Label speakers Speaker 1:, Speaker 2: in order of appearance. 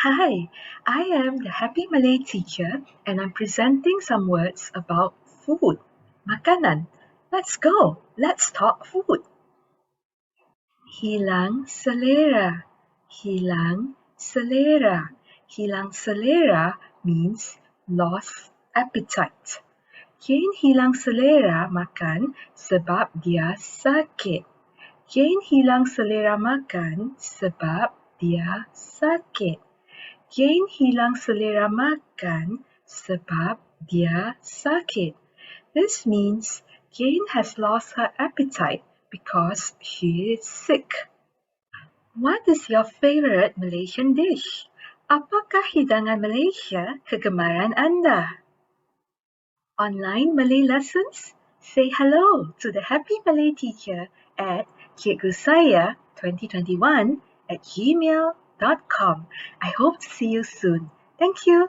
Speaker 1: Hi, I am the Happy Malay teacher and I'm presenting some words about food, makanan. Let's go, let's talk food. Hilang selera, hilang selera. Hilang selera means lost appetite. Jane hilang selera makan sebab dia sakit. Jane hilang selera makan sebab dia sakit. Jane hilang selera makan sebab dia sakit. This means Jane has lost her appetite because she is sick. What is your favorite Malaysian dish? Apakah hidangan Malaysia kegemaran anda? Online Malay lessons? Say hello to the Happy Malay teacher at cikgu saya2021@gmail.com. I hope to see you soon. Thank you.